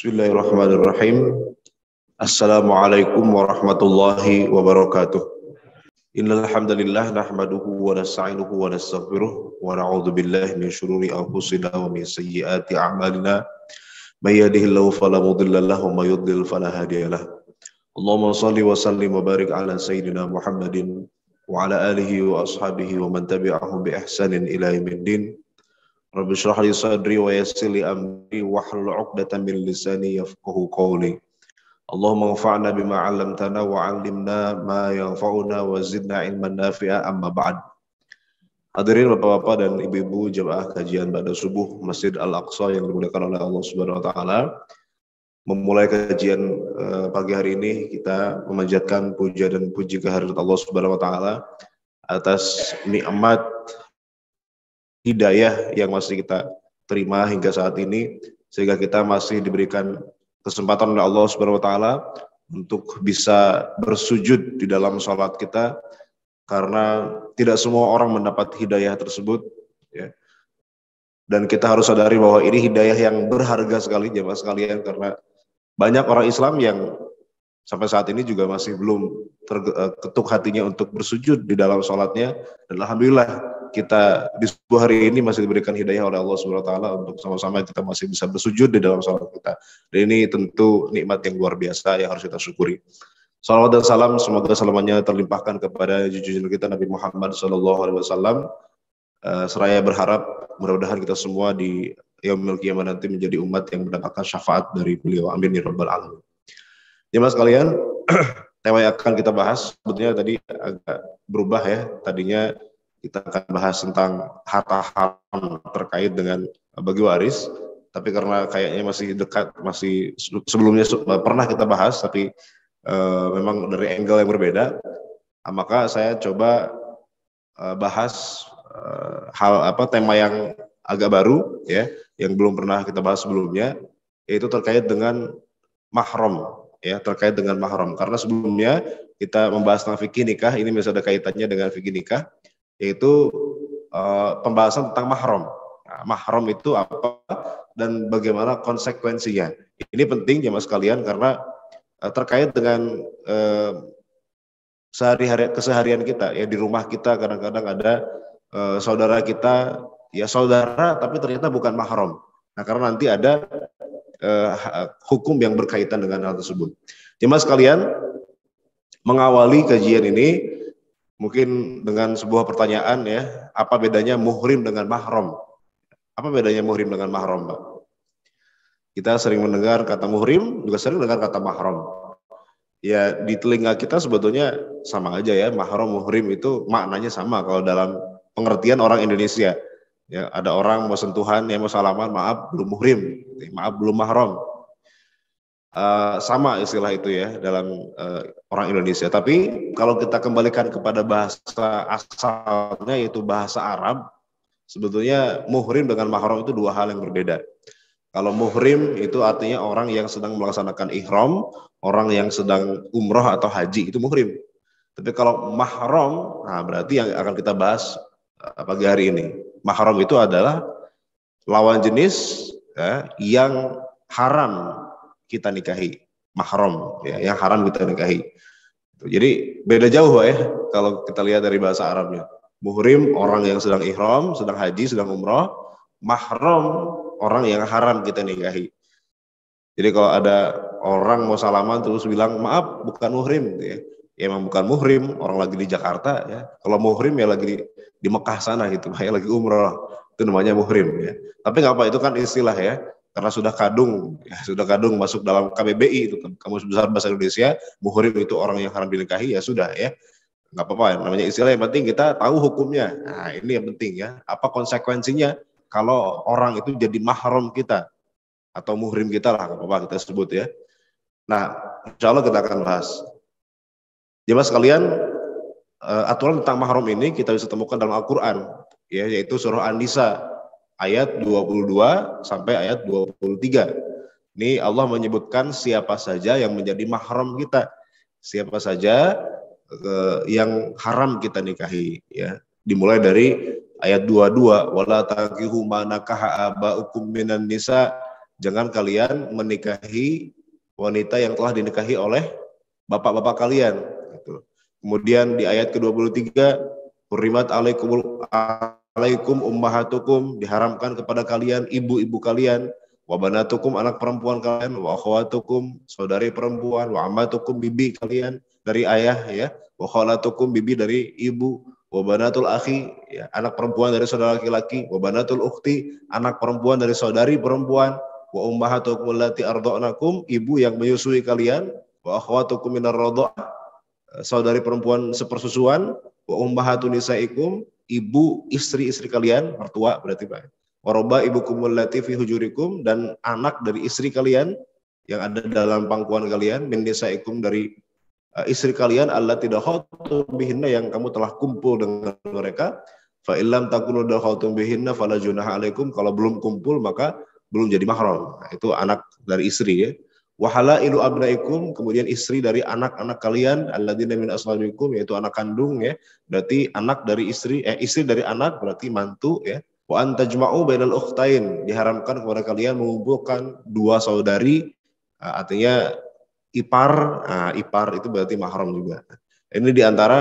Bismillahirrahmanirrahim. Assalamualaikum warahmatullahi wabarakatuh. Innal hamdalillah nahmaduhu wa nasta'inuhu wa nastaghfiruh wa na'udzu billahi min syururi anfusina wa min sayyiati a'malina. May yahdihillahu fala mudilla lahu wa may yudlil fala hadiya lahu. Allahumma shalli wa sallim wa barik ala sayyidina Muhammadin wa ala alihi wa ashabihi wa man tabi'ahum bi ihsanin ila yaumiddin. Rabbi shrah li sadri wa yassir li amri wahlul 'uqdatam min lisani yafqahu qawli. Allahumma anfa'na bima 'allamtana wa 'allimna ma yanfa'una wa zidna ilman nafi'a, amma ba'd. Hadirin Bapak-bapak dan Ibu-ibu jemaah kajian pada subuh Masjid Al-Aqsa yang dimuliakan oleh Allah Subhanahu wa taala. Memulai kajian pagi hari ini kita memanjatkan puja dan puji kehadirat Allah Subhanahu wa taala atas nikmat hidayah yang masih kita terima hingga saat ini, sehingga kita masih diberikan kesempatan oleh Allah Subhanahu wa taala untuk bisa bersujud di dalam salat kita, karena tidak semua orang mendapat hidayah tersebut ya. Dan kita harus sadari bahwa ini hidayah yang berharga sekali jemaah sekalian, karena banyak orang Islam yang sampai saat ini juga masih belum terketuk hatinya untuk bersujud di dalam salatnya, dan alhamdulillah kita di subuh hari ini masih diberikan hidayah oleh Allah Subhanahu wa taala untuk sama-sama kita masih bisa bersujud di dalam salat kita. Dan ini tentu nikmat yang luar biasa yang harus kita syukuri. Salawat dan salam semoga selamanya terlimpahkan kepada junjungan kita Nabi Muhammad SAW. Seraya berharap mudah-mudahan kita semua di yaumil qiyamah nanti menjadi umat yang mendapatkan syafaat dari beliau. Amin ya rabbal alamin. Jemaah sekalian, tema yang akan kita bahas sebetulnya tadi agak berubah ya. Tadinya kita akan bahas tentang harta haram terkait dengan bagi waris, tapi karena kayaknya masih dekat, masih sebelumnya pernah kita bahas, tapi memang dari angle yang berbeda, maka saya coba bahas tema yang agak baru ya, yang belum pernah kita bahas sebelumnya, yaitu terkait dengan mahram ya, terkait dengan mahram. Karena sebelumnya kita membahas tentang fikih nikah, ini masih ada kaitannya dengan fikih nikah, yaitu pembahasan tentang mahram. Nah, mahram itu apa dan bagaimana konsekuensinya. Ini penting jemaah sekalian karena terkait dengan keseharian kita ya, di rumah kita kadang-kadang ada saudara kita ya, saudara tapi ternyata bukan mahram. Nah, karena nanti ada hukum yang berkaitan dengan hal tersebut. Jemaah sekalian, mengawali kajian ini mungkin dengan sebuah pertanyaan ya, apa bedanya muhrim dengan mahram? Apa bedanya muhrim dengan mahram, Pak? Kita sering mendengar kata muhrim, juga sering mendengar kata mahram. Ya, di telinga kita sebetulnya sama aja ya, mahram muhrim itu maknanya sama kalau dalam pengertian orang Indonesia. Ya, ada orang mau sentuhan, ya mau salaman, maaf belum muhrim, maaf belum mahram. Sama istilah itu ya dalam orang Indonesia. Tapi kalau kita kembalikan kepada bahasa asalnya yaitu bahasa Arab, sebetulnya muhrim dengan mahram itu dua hal yang berbeda. Kalau muhrim itu artinya orang yang sedang melaksanakan ihram, orang yang sedang umroh atau haji, itu muhrim. Tapi kalau mahram, nah berarti yang akan kita bahas pagi hari ini. Mahram itu adalah lawan jenis ya, yang haram kita nikahi, mahram ya, yang haram kita nikahi. Jadi beda jauh Pak ya kalau kita lihat dari bahasa Arabnya. Muhrim orang yang sedang ihram, sedang haji, sedang umrah. Mahram orang yang haram kita nikahi. Jadi kalau ada orang mau salaman terus bilang maaf bukan muhrim ya, ya emang bukan muhrim, orang lagi di Jakarta ya. Kalau muhrim ya lagi di Mekah sana gitu, ya lagi umrah, itu namanya muhrim ya. Tapi nggak apa, itu kan istilah ya. Karena sudah kadung, ya, sudah kadung masuk dalam KBBI itu, Kamus Besar Bahasa Indonesia, muhrim itu orang yang haram dinikahi, ya sudah ya, nggak apa-apa, namanya istilah, yang penting kita tahu hukumnya. Nah ini yang penting ya, apa konsekuensinya kalau orang itu jadi mahram kita atau muhrim kita lah, nggak apa-apa kita sebut ya. Nah insya Allah kita akan bahas. Jemaah sekalian, aturan tentang mahram ini kita bisa temukan dalam Al-Quran, ya, yaitu surah An-Nisa ayat 22 sampai ayat 23. Ini Allah menyebutkan siapa saja yang menjadi mahram kita, siapa saja yang haram kita nikahi ya. Dimulai dari ayat 22, wala taqihu ma nakaha abaukum minan nisa jangan kalian menikahi wanita yang telah dinikahi oleh bapak-bapak kalian. Gitu. Kemudian di ayat ke-23, hurrimat alaikum ummahatukum, diharamkan kepada kalian ibu-ibu kalian, wa banatukum, anak perempuan kalian, wa akhwatukum, saudari perempuan, wa ammatukum, bibi kalian dari ayah, ya, wa khalatukum, bibi dari ibu, wa banatul akhi, ya, anak perempuan dari saudara laki-laki, wa banatul ukhti, anak perempuan dari saudari perempuan, wa ummahatukum allati arda'nakum, ibu yang menyusui kalian, wa akhwatukum minar radha'ah, saudari perempuan sepersusuan, wa ummahatun nisaikum, ibu istri-istri kalian, mertua berarti Pak. Waroba ibukum allati fi hujurikum, dan anak dari istri kalian yang ada dalam pangkuan kalian, min nisaikum, dari istri kalian, allati dakhaltum bihinna, yang kamu telah kumpul dengan mereka. Fa illam takunu dakhaltum bihinna fala junaha alaikum, kalau belum kumpul maka belum jadi mahram. Nah, itu anak dari istri, ya. Wahalailu abnaikum, kemudian istri dari anak-anak kalian, alladzina min aslabikum, yaitu anak kandung, ya. Berarti anak dari istri, istri dari anak berarti mantu, ya. Wa antajma'u bainal ukhtain, diharamkan kepada kalian mengumpulkan dua saudari, artinya ipar. Ipar itu berarti mahram juga. Ini diantara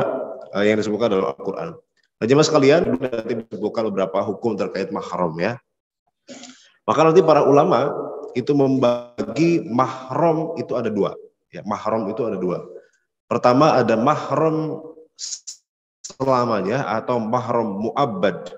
yang disebutkan dalam Al-Quran. Nah, jemaah sekalian, nanti disebutkan beberapa hukum terkait mahram, ya. Maka nanti para ulama itu membagi mahram itu ada dua. Ya, mahram itu ada dua. Pertama ada mahram selamanya atau mahram mu'abbad.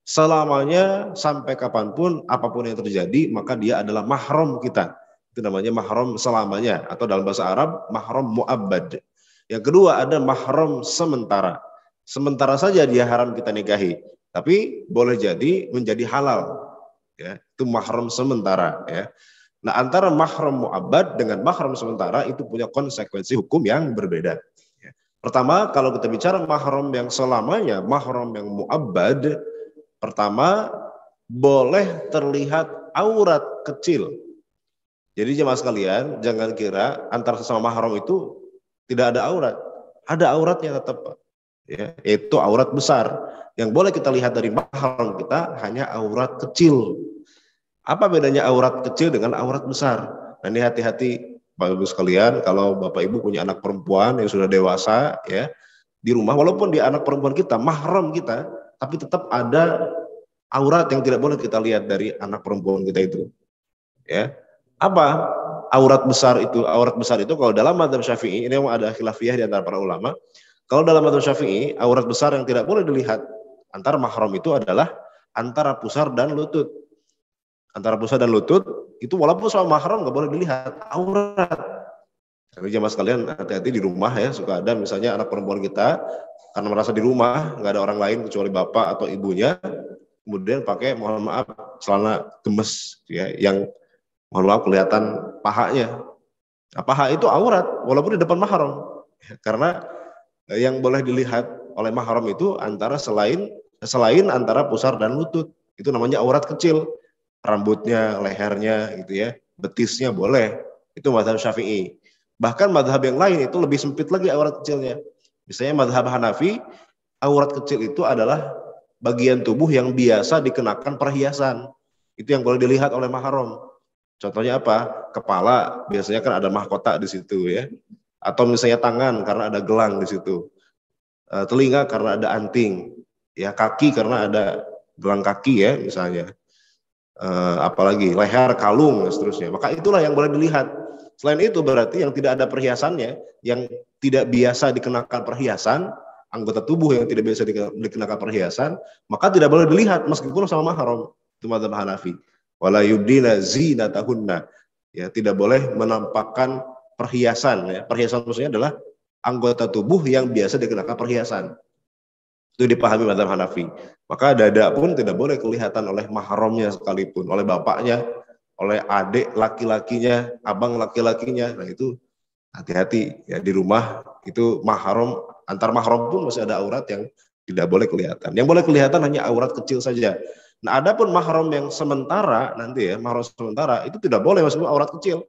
Selamanya sampai kapanpun, apapun yang terjadi, maka dia adalah mahram kita. Itu namanya mahram selamanya, atau dalam bahasa Arab mahram mu'abbad. Yang kedua ada mahram sementara. Sementara saja dia haram kita nikahi, tapi boleh jadi menjadi halal. Ya, itu mahram sementara, ya. Nah, antara mahram mu'abbad dengan mahram sementara itu punya konsekuensi hukum yang berbeda. Ya. Pertama, kalau kita bicara mahram yang selamanya, mahram yang mu'abbad, pertama boleh terlihat aurat kecil. Jadi jemaah sekalian, jangan kira antara sesama mahram itu tidak ada aurat. Ada auratnya tetap, ya, yaitu aurat besar. Yang boleh kita lihat dari mahram kita hanya aurat kecil. Apa bedanya aurat kecil dengan aurat besar? Nah, ini hati-hati Bapak Ibu sekalian, kalau Bapak Ibu punya anak perempuan yang sudah dewasa, ya, di rumah, walaupun dia anak perempuan kita, mahram kita, tapi tetap ada aurat yang tidak boleh kita lihat dari anak perempuan kita itu. Ya. Apa aurat besar itu? Aurat besar itu kalau dalam mazhab Syafi'i, ini memang ada khilafiyah di antara para ulama. Kalau dalam mazhab Syafi'i, aurat besar yang tidak boleh dilihat antara mahram itu adalah antara pusar dan lutut. Antara pusar dan lutut itu walaupun sama mahram nggak boleh dilihat aurat. Jadi jemaah sekalian, hati-hati di rumah, ya, suka ada misalnya anak perempuan kita karena merasa di rumah nggak ada orang lain kecuali bapak atau ibunya, kemudian pakai, mohon maaf, celana gemes, ya, yang mohon maaf kelihatan pahanya. Nah, paha itu aurat walaupun di depan mahram, ya, karena yang boleh dilihat oleh mahram itu antara selain antara pusar dan lutut, itu namanya aurat kecil. Rambutnya, lehernya, gitu, ya, betisnya boleh. Itu mazhab Syafi'i. Bahkan mazhab yang lain itu lebih sempit lagi aurat kecilnya. Misalnya mazhab Hanafi, aurat kecil itu adalah bagian tubuh yang biasa dikenakan perhiasan. Itu yang boleh dilihat oleh mahram. Contohnya apa? Kepala, biasanya kan ada mahkota di situ, ya. Atau misalnya tangan karena ada gelang di situ. Telinga karena ada anting. Ya, kaki karena ada gelang kaki, ya, misalnya. Apalagi leher, kalung, dan seterusnya. Maka itulah yang boleh dilihat. Selain itu berarti yang tidak ada perhiasannya, yang tidak biasa dikenakan perhiasan, anggota tubuh yang tidak biasa dikenakan perhiasan, maka tidak boleh dilihat meskipun sama mahram. Itu mazhab Hanafi. Wala yubdina zinatahunna. Ya, tidak boleh menampakkan perhiasan, ya. Perhiasan maksudnya adalah anggota tubuh yang biasa dikenakan perhiasan. Itu dipahami mazhab Hanafi. Maka dada pun tidak boleh kelihatan oleh mahramnya sekalipun, oleh bapaknya, oleh adik laki-lakinya, abang laki-lakinya. Nah, itu hati-hati, ya, di rumah itu mahram, antar mahram pun masih ada aurat yang tidak boleh kelihatan. Yang boleh kelihatan hanya aurat kecil saja. Nah, adapun mahram yang sementara nanti, ya, mahram sementara itu tidak boleh masuk aurat kecil.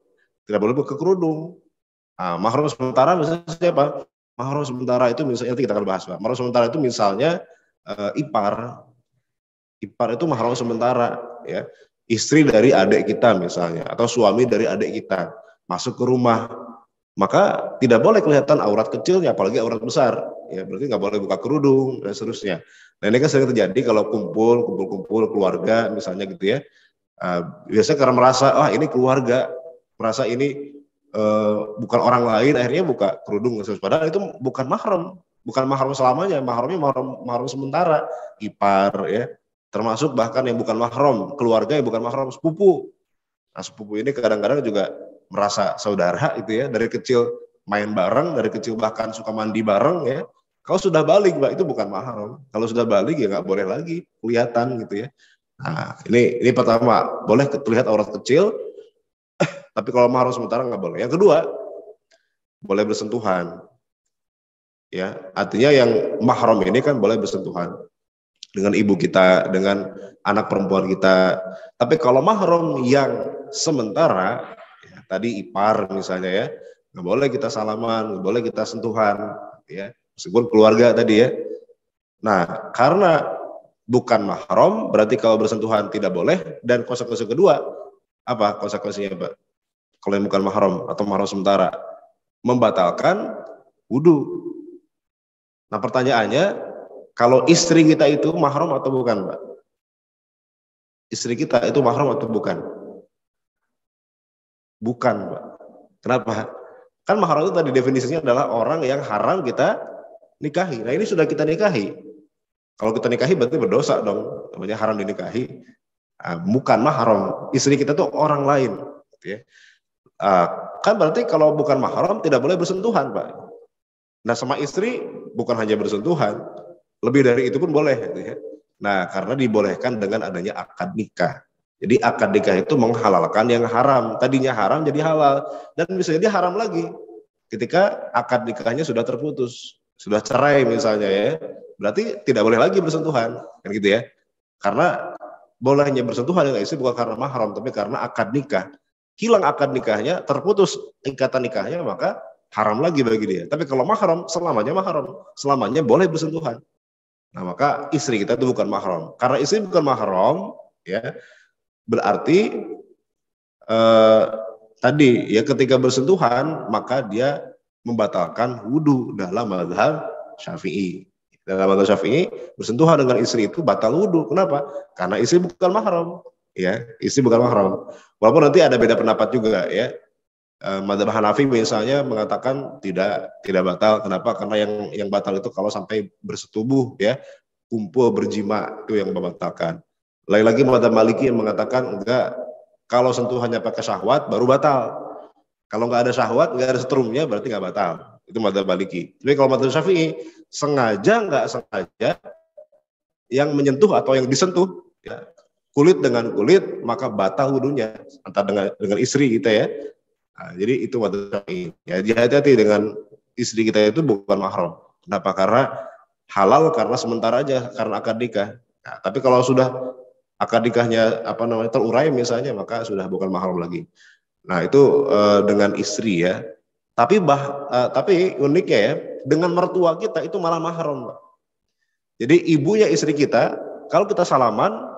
Tidak boleh ke kerudung. Nah, mahram sementara misalnya siapa? Mahram sementara itu misalnya, nanti kita akan bahas, Pak. Mahram sementara itu misalnya ipar. Ipar itu mahram sementara, ya. istri dari adik kita misalnya, atau suami dari adik kita masuk ke rumah, maka tidak boleh kelihatan aurat kecilnya, apalagi aurat besar. Ya, berarti nggak boleh buka kerudung dan seterusnya. Nah ini kan sering terjadi kalau kumpul keluarga misalnya gitu ya. Biasanya karena merasa ini keluarga, merasa ini bukan orang lain, akhirnya buka kerudung. Padahal itu bukan mahram selamanya. Mahramnya mahram sementara, ipar ya. Termasuk bahkan yang bukan mahram, keluarga yang bukan mahram, sepupu. Nah, sepupu ini kadang-kadang juga merasa saudara itu ya, dari kecil main bareng, dari kecil bahkan suka mandi bareng ya. Kalau sudah balik, Mbak, itu bukan mahram. Kalau sudah balik ya nggak boleh lagi kelihatan gitu ya. Nah, ini pertama, boleh terlihat aurat kecil, tapi kalau mahram sementara nggak boleh. Yang kedua, boleh bersentuhan. Ya, artinya yang mahram ini kan boleh bersentuhan dengan ibu kita, dengan anak perempuan kita. Tapi kalau mahram yang sementara, ya, tadi ipar misalnya ya, nggak boleh kita salaman, nggak boleh kita sentuhan, ya, meskipun keluarga tadi ya. Nah, karena bukan mahram, berarti kalau bersentuhan tidak boleh. Dan konsekuensi kedua, apa konsekuensinya, Pak? Kalau yang bukan mahram atau mahram sementara, membatalkan wudhu. Nah, pertanyaannya, kalau istri kita itu mahram atau bukan, Mbak? Istri kita itu mahram atau bukan? Bukan, Mbak. Kenapa? Kan mahram itu tadi definisinya adalah orang yang haram kita nikahi. Nah, ini sudah kita nikahi. Kalau kita nikahi berarti berdosa dong. Namanya haram dinikahi. Bukan mahram. Istri kita itu orang lain. Gitu ya. Kan berarti kalau bukan mahram tidak boleh bersentuhan, Pak. Nah, sama istri bukan hanya bersentuhan, lebih dari itu pun boleh. Gitu ya. Nah, karena dibolehkan dengan adanya akad nikah. Jadi akad nikah itu menghalalkan yang haram. Tadinya haram jadi halal. Dan bisa jadi haram lagi ketika akad nikahnya sudah terputus. Sudah cerai misalnya ya. Berarti tidak boleh lagi bersentuhan. Kan gitu ya. Karena bolehnya bersentuhan dengan istri bukan karena mahram, tapi karena akad nikah. Hilang akad nikahnya, terputus ikatan nikahnya, maka haram lagi bagi dia. Tapi kalau mahram, selamanya mahram. Selamanya boleh bersentuhan. Nah, maka istri kita itu bukan mahram. Karena istri bukan mahram, ya, berarti tadi ya ketika bersentuhan maka dia membatalkan wudhu dalam mazhab Syafi'i. Dalam mazhab Syafi'i bersentuhan dengan istri itu batal wudhu. Kenapa? Karena istri bukan mahram. Ya, istri bukan mahram. Walaupun nanti ada beda pendapat juga ya. Mazhab Hanafi misalnya mengatakan tidak batal. Kenapa? Karena yang batal itu kalau sampai bersetubuh ya, kumpul berjima, itu yang membatalkan. Lagi-lagi mazhab Maliki yang mengatakan enggak, kalau sentuhannya pakai syahwat baru batal. Kalau nggak ada syahwat, nggak ada setrumnya berarti nggak batal. Itu mazhab Maliki. Tapi kalau mazhab Syafi'i sengaja nggak sengaja yang menyentuh atau yang disentuh ya, kulit dengan kulit maka batal wudunya antara dengan istri kita ya. Nah, jadi itu mazhab Syafi'i. Ya, hati-hati dengan istri kita itu bukan mahram. Kenapa? Karena halal karena sementara aja karena akad nikah. Nah, tapi kalau sudah akad nikahnya terurai misalnya, maka sudah bukan mahram lagi. Nah, itu dengan istri ya. Tapi uniknya ya, dengan mertua kita itu malah mahram, Pak. Jadi ibunya istri kita, kalau kita salaman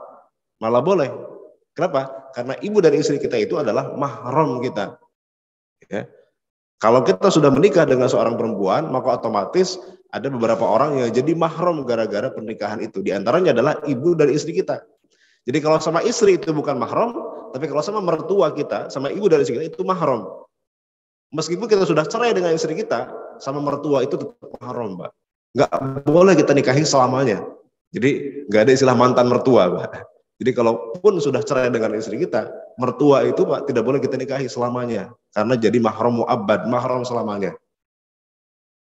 malah boleh. Kenapa? Karena ibu dari istri kita itu adalah mahram kita. Ya. Kalau kita sudah menikah dengan seorang perempuan, maka otomatis ada beberapa orang yang jadi mahram gara-gara pernikahan itu. Di antaranya adalah ibu dari istri kita. Jadi kalau sama istri itu bukan mahram, tapi kalau sama mertua kita, sama ibu dari istri kita itu mahram. Meskipun kita sudah cerai dengan istri kita, sama mertua itu tetap mahram, Mbak. Nggak boleh kita nikahi selamanya. Jadi nggak ada istilah mantan mertua, Mbak. Jadi kalaupun sudah cerai dengan istri kita, mertua itu, Pak, tidak boleh kita nikahi selamanya. Karena jadi mahram mu'abbad, mahram selamanya.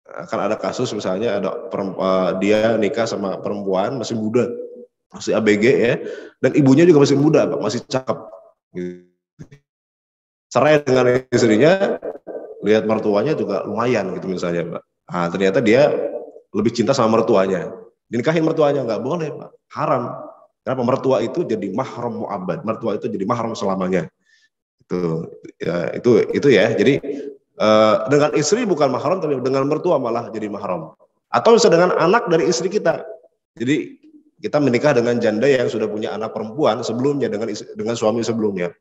Akan ada kasus misalnya ada dia nikah sama perempuan masih muda, masih ABG ya, dan ibunya juga masih muda, Pak, masih cakep. Cerai dengan istrinya, lihat mertuanya juga lumayan gitu misalnya, Pak. Nah, ternyata dia lebih cinta sama mertuanya. Dinikahin mertuanya nggak boleh, Pak. Haram. Kenapa? Mertua itu jadi mahram mu'abbad. Mertua itu jadi mahram selamanya. Itu ya. Jadi dengan istri bukan mahram, tapi dengan mertua malah jadi mahram. Atau bisa dengan anak dari istri kita. Jadi kita menikah dengan janda yang sudah punya anak perempuan sebelumnya dengan suami sebelumnya.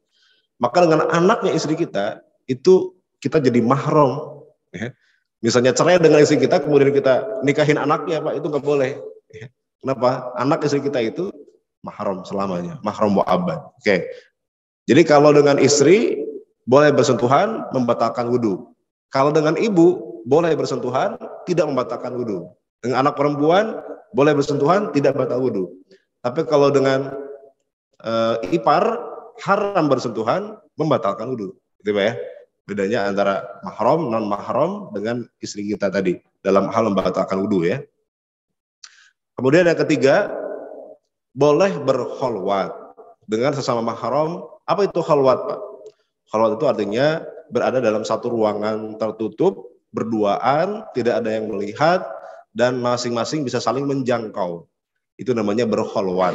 Maka dengan anaknya istri kita itu kita jadi mahram. Ya. Misalnya cerai dengan istri kita, kemudian kita nikahin anaknya, Pak, itu nggak boleh. Ya. Kenapa? Anak istri kita itu mahram selamanya, mahram mu'abbad. Oke. Jadi kalau dengan istri boleh bersentuhan, membatalkan wudhu. Kalau dengan ibu boleh bersentuhan, tidak membatalkan wudhu. Dengan anak perempuan boleh bersentuhan, tidak batal wudhu. Tapi kalau dengan ipar haram bersentuhan, membatalkan wudhu. Gitu Pak ya. Bedanya antara mahram, non mahram dengan istri kita tadi dalam hal membatalkan wudhu ya. Kemudian yang ketiga, boleh berkholwat dengan sesama mahram. Apa itu kholwat, Pak? Kholwat itu artinya berada dalam satu ruangan tertutup, berduaan, tidak ada yang melihat, dan masing-masing bisa saling menjangkau. Itu namanya berkholwat.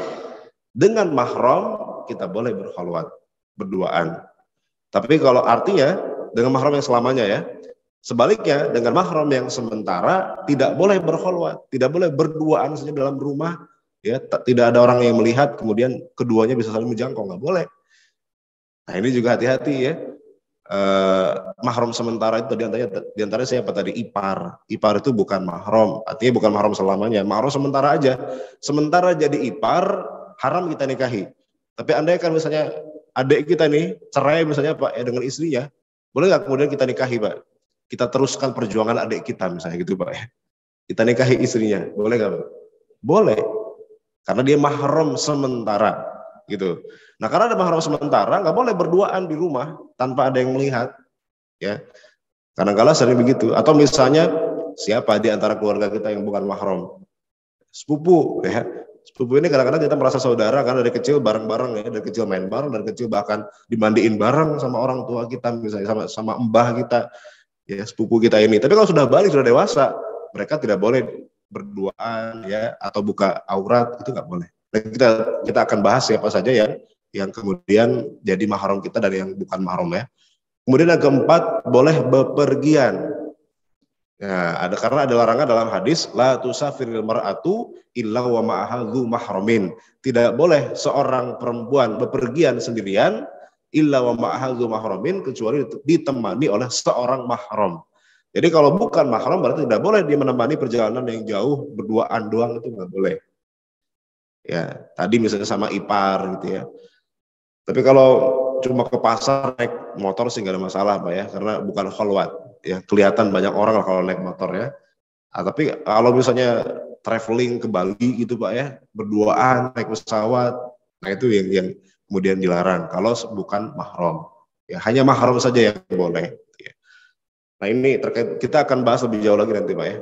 Dengan mahram kita boleh berkholwat, berduaan. Tapi kalau artinya dengan mahram yang selamanya ya. Sebaliknya dengan mahram yang sementara tidak boleh berkholwat, tidak boleh berduaan saja dalam rumah, ya, tidak ada orang yang melihat, kemudian keduanya bisa saling menjangkau, nggak boleh. Nah ini juga hati-hati ya. Mahram sementara itu diantaranya siapa tadi? Ipar. Ipar itu bukan mahram, artinya bukan mahram selamanya. Mahram sementara aja. Sementara jadi ipar haram kita nikahi. Tapi andai kan misalnya adik kita nih cerai misalnya Pak ya dengan istrinya, boleh nggak kemudian kita nikahi Pak? Kita teruskan perjuangan adik kita misalnya gitu Pak ya. Kita nikahi istrinya, boleh nggak Pak? Boleh. Karena dia mahram sementara gitu. Nah karena ada mahram sementara, nggak boleh berduaan di rumah tanpa ada yang melihat, ya. Kadang-kadang sering begitu. Atau misalnya siapa di antara keluarga kita yang bukan mahram, sepupu, ya. Sepupu ini kadang-kadang kita merasa saudara karena dari kecil bareng-bareng ya, dari kecil main bareng, dari kecil bahkan dimandiin bareng sama orang tua kita, misalnya sama mbah kita, ya sepupu kita ini. Tapi kalau sudah balik, sudah dewasa, mereka tidak boleh berduaan, ya, atau buka aurat, itu nggak boleh. Nah, kita akan bahas siapa saja yang kemudian jadi mahram kita dari yang bukan mahram ya. Kemudian yang keempat, boleh bepergian. Nah, karena ada larangan dalam hadis la tusafiril mar'atu illa wa ma'aha dzu mahramin. Tidak boleh seorang perempuan bepergian sendirian illa wa ma'aha dzu mahramin kecuali ditemani oleh seorang mahram. Jadi kalau bukan mahram berarti tidak boleh dia menemani perjalanan yang jauh berduaan doang, itu nggak boleh. Ya, tadi misalnya sama ipar gitu ya. Tapi kalau cuma ke pasar naik motor sih nggak ada masalah Pak ya, karena bukan kholwat. Ya, kelihatan banyak orang lah kalau naik motor ya. Tapi kalau misalnya traveling ke Bali gitu Pak ya, berduaan naik pesawat, nah itu yang kemudian dilarang kalau bukan mahram. Ya, hanya mahram saja yang boleh. Ya. Nah ini terkait, kita akan bahas lebih jauh lagi nanti Pak ya.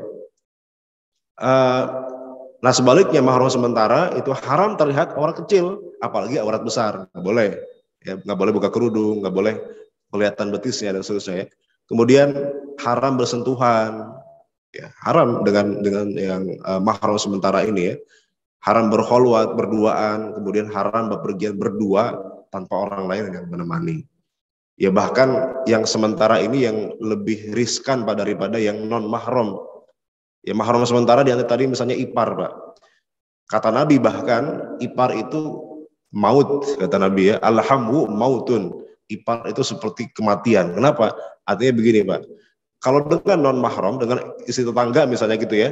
Nah sebaliknya mahram sementara itu haram terlihat aurat kecil, apalagi aurat besar, nggak boleh. Ya, nggak boleh buka kerudung, nggak boleh kelihatan betisnya dan seterusnya. Ya. Kemudian haram bersentuhan, ya, haram dengan yang mahram sementara ini ya. Haram berkholwat, berduaan, kemudian haram bepergian berdua tanpa orang lain yang menemani. Ya bahkan yang sementara ini yang lebih riskan Pak daripada yang non mahram. Ya mahram sementara di antara tadi misalnya ipar Pak. Kata Nabi bahkan ipar itu maut, kata Nabi ya, alhamu mautun. Ipar itu seperti kematian. Kenapa? Artinya begini Pak. Kalau dengan non mahram, dengan istri tetangga misalnya gitu ya,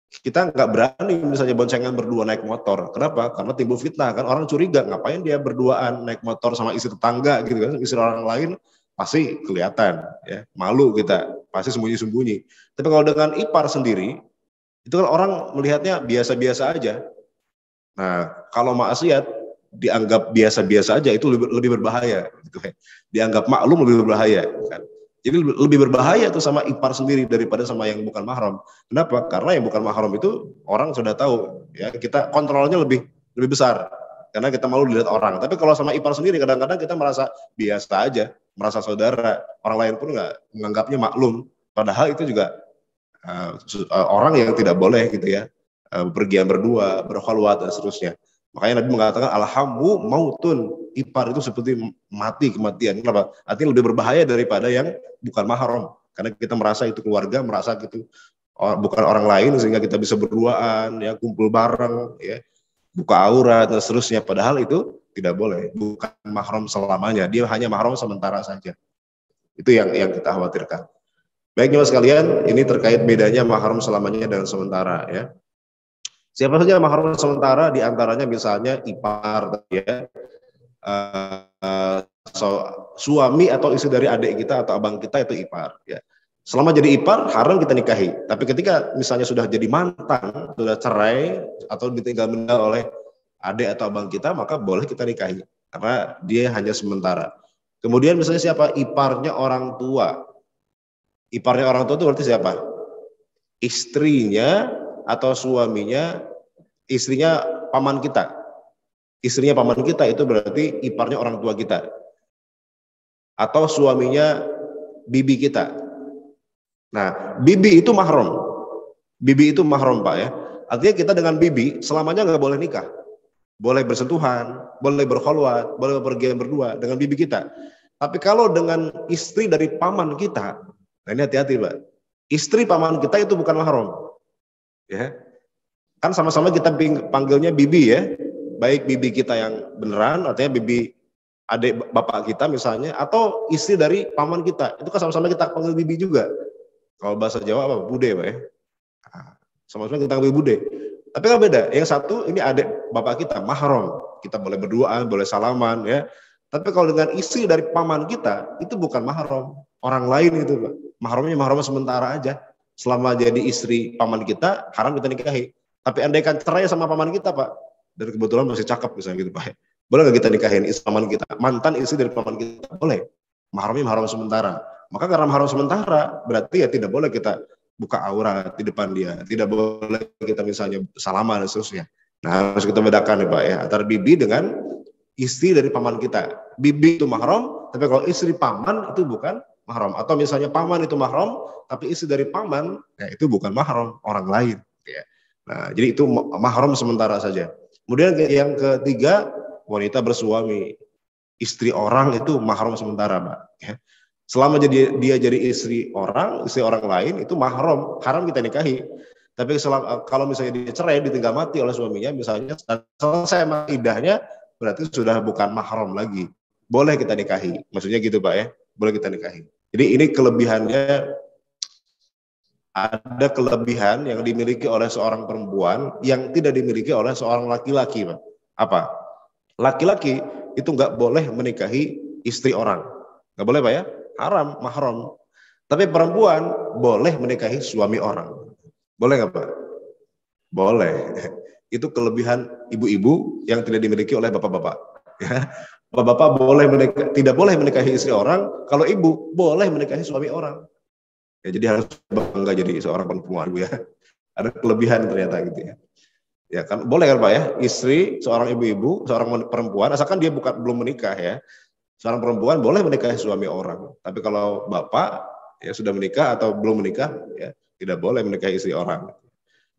kita nggak berani misalnya boncengan berdua naik motor. Kenapa? Karena timbul fitnah kan, orang curiga ngapain dia berduaan naik motor sama istri tetangga gitu kan, istri orang lain pasti kelihatan ya, malu kita, pasti sembunyi-sembunyi. Tapi kalau dengan ipar sendiri, itu kan orang melihatnya biasa-biasa aja. Nah, kalau maksiat dianggap biasa-biasa aja itu lebih berbahaya gitu kan. Dianggap maklum lebih berbahaya kan. Jadi lebih berbahaya tuh sama ipar sendiri daripada sama yang bukan mahram. Kenapa? Karena yang bukan mahram itu orang sudah tahu ya, kita kontrolnya lebih besar karena kita malu dilihat orang. Tapi kalau sama ipar sendiri kadang-kadang kita merasa biasa aja, merasa saudara. Orang lain pun nggak menganggapnya maklum. Padahal itu juga orang yang tidak boleh gitu ya, pergian berdua, berkholwat dan seterusnya. Makanya Nabi mengatakan alhamu mautun, ipar itu seperti mati, kematian. Kenapa? Artinya lebih berbahaya daripada yang bukan mahram. Karena kita merasa itu keluarga, merasa gitu bukan orang lain sehingga kita bisa berduaan, ya kumpul bareng, ya. buka aurat dan seterusnya. Padahal itu tidak boleh, bukan mahram selamanya. Dia hanya mahram sementara saja. Itu yang kita khawatirkan. Baik jemaah sekalian, ini terkait bedanya mahram selamanya dan sementara ya. Siapa saja mahram sementara, diantaranya misalnya ipar ya, suami atau istri dari adik kita atau abang kita itu ipar ya. Selama jadi ipar haram kita nikahi. Tapi ketika misalnya sudah jadi mantan, sudah cerai atau ditinggal meninggal oleh adik atau abang kita, maka boleh kita nikahi karena dia hanya sementara. Kemudian misalnya siapa? Iparnya orang tua. Iparnya orang tua itu berarti siapa? Istrinya atau suaminya, istrinya paman kita. Istrinya paman kita itu berarti iparnya orang tua kita. Atau suaminya bibi kita. Nah, bibi itu mahram. Bibi itu mahram, Pak ya. Artinya kita dengan bibi selamanya nggak boleh nikah. Boleh bersentuhan, boleh berkholwat, boleh pergian berdua dengan bibi kita. Tapi kalau dengan istri dari paman kita, nah ini hati-hati, Pak. Istri paman kita itu bukan mahram. Ya. Kan sama-sama kita panggilnya bibi ya. Baik bibi kita yang beneran, artinya bibi adik bapak kita misalnya, atau istri dari paman kita. Itu kan sama-sama kita panggil bibi juga. Kalau bahasa Jawa apa? Bude, Pak ya. Sama-sama kita panggil bude. Tapi kan beda. Yang satu ini adik bapak kita, mahram. Kita boleh berduaan, boleh salaman ya. Tapi kalau dengan istri dari paman kita, itu bukan mahram. Orang lain itu, Pak. Mahramnya mahram sementara aja. Selama jadi istri paman kita, haram kita nikahi. Tapi andaikan cerai sama paman kita, Pak, dan kebetulan masih cakep misalnya gitu, Pak, boleh nggak kita nikahin istri paman kita? Mantan istri dari paman kita, boleh. Mahramnya mahram sementara. Maka karena mahram sementara, berarti ya tidak boleh kita buka aurat di depan dia. Tidak boleh kita misalnya salaman dan seterusnya. Nah, harus kita bedakan ya, Pak ya, antara bibi dengan istri dari paman kita. Bibi itu mahram, tapi kalau istri paman itu bukan mahram. Atau misalnya paman itu mahram, tapi istri dari paman, ya itu bukan mahram, orang lain. Ya. Nah, jadi itu mahram sementara saja. Kemudian yang ketiga, wanita bersuami. Istri orang itu mahram sementara, Pak. Ya. Selama dia jadi istri orang lain, itu mahram, haram kita nikahi. Tapi kalau misalnya dia cerai, ditinggal mati oleh suaminya, misalnya selesai idahnya, berarti sudah bukan mahram lagi. Boleh kita nikahi. Maksudnya gitu, Pak ya. Boleh kita nikahi. Jadi ini kelebihannya, ada kelebihan yang dimiliki oleh seorang perempuan yang tidak dimiliki oleh seorang laki-laki, Pak. Apa? Laki-laki itu nggak boleh menikahi istri orang. Nggak boleh, Pak ya? Haram, mahram. Tapi perempuan boleh menikahi suami orang. Boleh nggak, Pak? Boleh. Itu kelebihan ibu-ibu yang tidak dimiliki oleh bapak-bapak. Ya. Bapak-bapak tidak boleh menikahi istri orang, kalau ibu boleh menikahi suami orang. Ya, jadi harus bangga jadi seorang perempuan, Bu ya. Ada kelebihan ternyata gitu ya. Ya kan boleh kan, Pak ya? Istri seorang ibu-ibu, seorang perempuan, asalkan dia belum menikah ya. Seorang perempuan boleh menikahi suami orang. Tapi kalau bapak ya sudah menikah atau belum menikah, ya tidak boleh menikahi istri orang.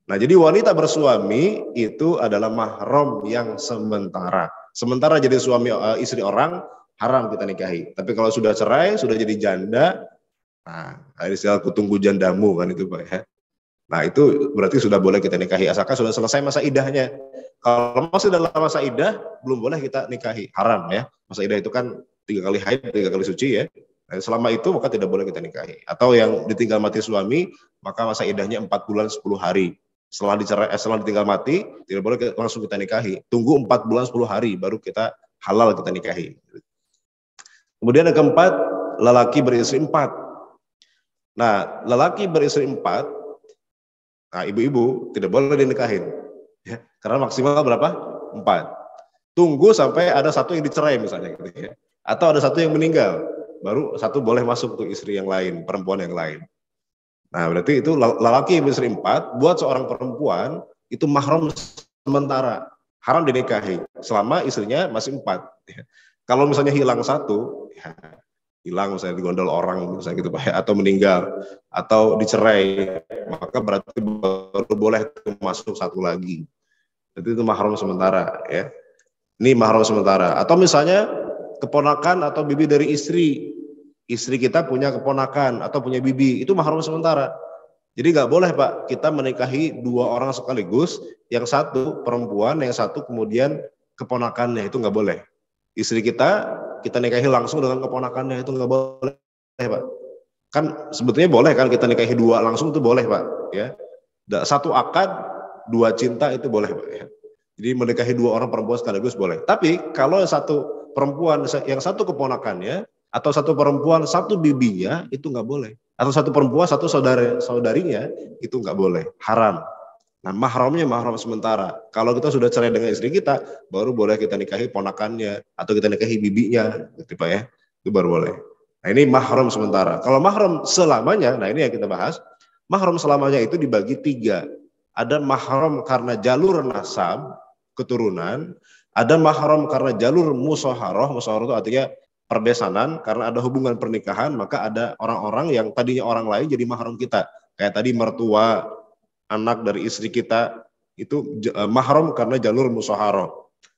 Nah, jadi wanita bersuami itu adalah mahram yang sementara. Sementara jadi suami istri orang, haram kita nikahi. Tapi kalau sudah cerai, sudah jadi janda, nah, istilah kutunggu jandamu kan itu, Pak ya. Nah, itu berarti sudah boleh kita nikahi asalkan sudah selesai masa idahnya. Kalau masih dalam masa idah, belum boleh kita nikahi, haram ya. Masa idah itu kan 3 kali haid, 3 kali suci ya. Nah, selama itu maka tidak boleh kita nikahi. Atau yang ditinggal mati suami, maka masa idahnya 4 bulan 10 hari. Setelah ditinggal mati, tidak boleh langsung kita nikahi. Tunggu 4 bulan 10 hari, baru kita halal kita nikahi. Kemudian yang keempat, lelaki beristri 4. Nah, lelaki beristri 4, nah ibu-ibu tidak boleh dinikahin. Ya, karena maksimal berapa? 4. Tunggu sampai ada satu yang dicerai misalnya gitu ya. Atau ada satu yang meninggal, baru satu boleh masuk untuk istri yang lain, perempuan yang lain. Nah, berarti itu lelaki beristri 4 buat seorang perempuan itu mahram sementara, haram dinikahi selama istrinya masih 4 ya. Kalau misalnya hilang satu, ya, hilang misalnya digondol orang misalnya gitu, Pak, atau meninggal atau dicerai, maka berarti baru boleh masuk satu lagi. Jadi itu mahram sementara ya. Ini mahram sementara. Atau misalnya keponakan atau bibi dari istri. Istri kita punya keponakan atau punya bibi, itu mahram sementara. Jadi nggak boleh Pak kita menikahi dua orang sekaligus, yang satu perempuan, yang satu kemudian keponakannya, itu nggak boleh. Istri kita nikahi langsung dengan keponakannya, itu nggak boleh Pak. Kan sebetulnya boleh kan kita nikahi dua langsung, itu boleh Pak. Ya, satu akad dua cinta itu boleh Pak. Ya. Jadi menikahi dua orang perempuan sekaligus boleh. Tapi kalau satu perempuan, yang satu keponakannya, atau satu perempuan satu bibinya, itu nggak boleh. Atau satu perempuan satu saudarinya, itu nggak boleh, haram. Nah, mahramnya mahram sementara. Kalau kita sudah cerai dengan istri kita, baru boleh kita nikahi ponakannya atau kita nikahi bibinya, gitu Pak ya. Itu baru boleh. Nah, ini mahram sementara. Kalau mahram selamanya, nah ini yang kita bahas. Mahram selamanya itu dibagi tiga. Ada mahram karena jalur nasab, keturunan. Ada mahram karena jalur musaharah. Musaharah itu artinya perbesanan, karena ada hubungan pernikahan, maka ada orang-orang yang tadinya orang lain jadi mahram kita. Kayak tadi mertua, anak dari istri kita, itu mahram karena jalur musaharah,